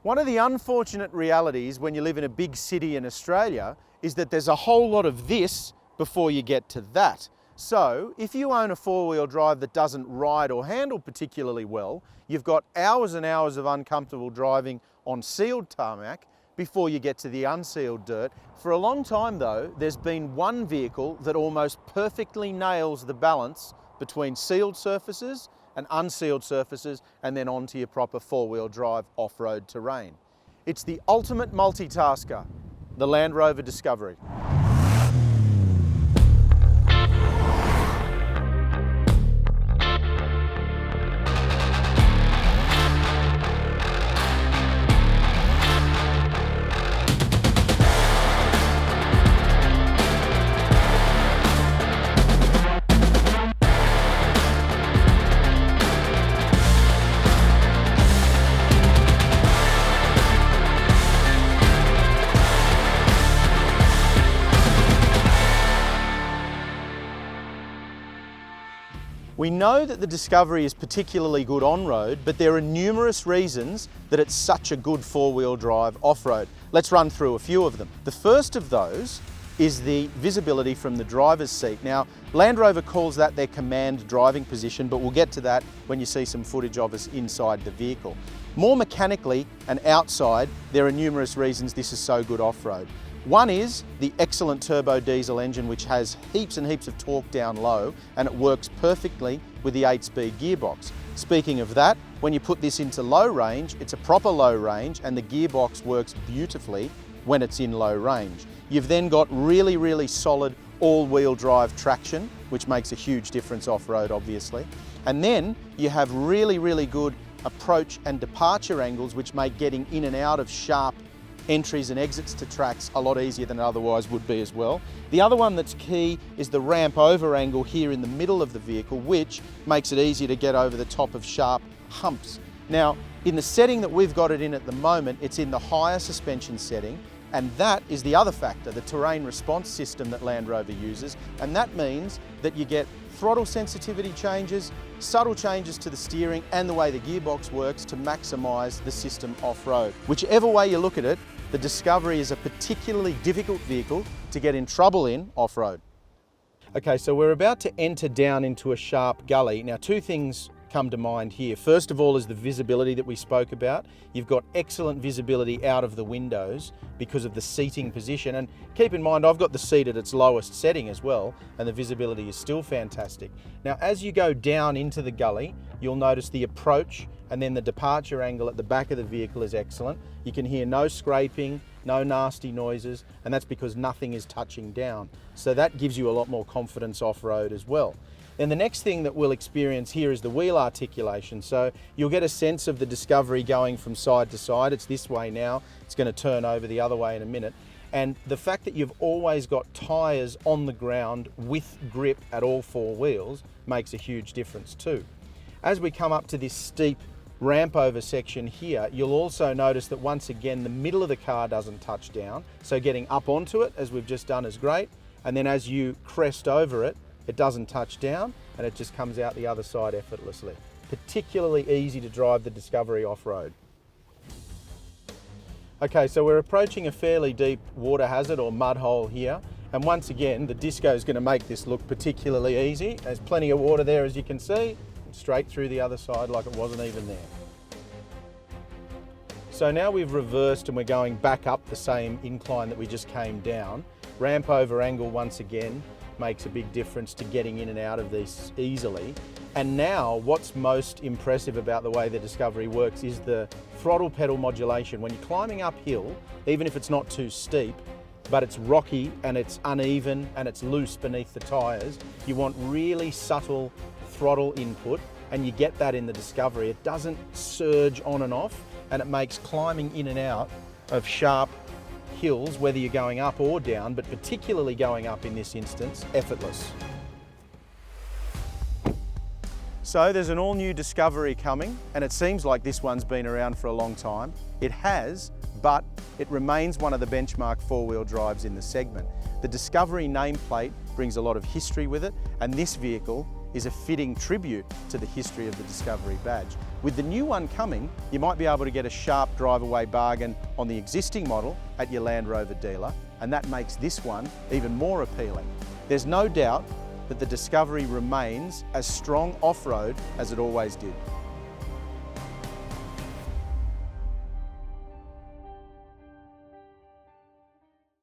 One of the unfortunate realities when you live in a big city in Australia is that there's a whole lot of this before you get to that. So if you own a four-wheel drive that doesn't ride or handle particularly well, you've got hours and hours of uncomfortable driving on sealed tarmac before you get to the unsealed dirt. For a long time though, there's been one vehicle that almost perfectly nails the balance between sealed surfaces and unsealed surfaces, and then onto your proper four-wheel drive off-road terrain. It's the ultimate multitasker, the Land Rover Discovery. We know that the Discovery is particularly good on-road, but there are numerous reasons that it's such a good four-wheel drive off-road. Let's run through a few of them. The first of those is the visibility from the driver's seat. Now, Land Rover calls that their command driving position, but we'll get to that when you see some footage of us inside the vehicle. More mechanically and outside, there are numerous reasons this is so good off-road. One is the excellent turbo diesel engine, which has heaps and heaps of torque down low, and it works perfectly with the 8-speed gearbox. Speaking of that, when you put this into low range, it's a proper low range, and the gearbox works beautifully when it's in low range. You've then got really, really solid all-wheel drive traction, which makes a huge difference off-road, obviously. And then you have really, really good approach and departure angles, which make getting in and out of sharp entries and exits to tracks a lot easier than it otherwise would be as well. The other one that's key is the ramp over angle here in the middle of the vehicle, which makes it easier to get over the top of sharp humps. Now, in the setting that we've got it in at the moment, it's in the higher suspension setting, and that is the other factor, the terrain response system that Land Rover uses, and that means that you get throttle sensitivity changes, subtle changes to the steering and the way the gearbox works to maximise the system off-road. Whichever way you look at it, the Discovery is a particularly difficult vehicle to get in trouble in off-road. Okay, so we're about to enter down into a sharp gully. Now, two things come to mind here. First of all is the visibility that we spoke about. You've got excellent visibility out of the windows because of the seating position, and keep in mind I've got the seat at its lowest setting as well, and the visibility is still fantastic. Now, as you go down into the gully, you'll notice the approach and then the departure angle at the back of the vehicle is excellent. You can hear no scraping, no nasty noises, and that's because nothing is touching down. So that gives you a lot more confidence off-road as well. Then the next thing that we'll experience here is the wheel articulation. So you'll get a sense of the Discovery going from side to side. It's this way now. It's going to turn over the other way in a minute. And the fact that you've always got tyres on the ground with grip at all four wheels makes a huge difference too. As we come up to this steep ramp over section here, you'll also notice that once again the middle of the car doesn't touch down. So getting up onto it, as we've just done, is great. And then as you crest over it, it doesn't touch down and it just comes out the other side effortlessly. Particularly easy to drive the Discovery off-road. Okay, so we're approaching a fairly deep water hazard or mud hole here. And once again, the Disco is going to make this look particularly easy. There's plenty of water there, as you can see, straight through the other side like it wasn't even there. So now we've reversed and we're going back up the same incline that we just came down. Ramp over angle once again makes a big difference to getting in and out of these easily. And now what's most impressive about the way the Discovery works is the throttle pedal modulation. When you're climbing uphill, even if it's not too steep, but it's rocky and it's uneven and it's loose beneath the tyres, you want really subtle throttle input, and you get that in the Discovery. It doesn't surge on and off, and it makes climbing in and out of sharp hills, whether you're going up or down, but particularly going up in this instance, effortless. So there's an all-new Discovery coming, and it seems like this one's been around for a long time. It has, but it remains one of the benchmark four-wheel drives in the segment. The Discovery nameplate brings a lot of history with it, and this vehicle is a fitting tribute to the history of the Discovery badge. With the new one coming, you might be able to get a sharp drive-away bargain on the existing model at your Land Rover dealer, and that makes this one even more appealing. There's no doubt that the Discovery remains as strong off-road as it always did.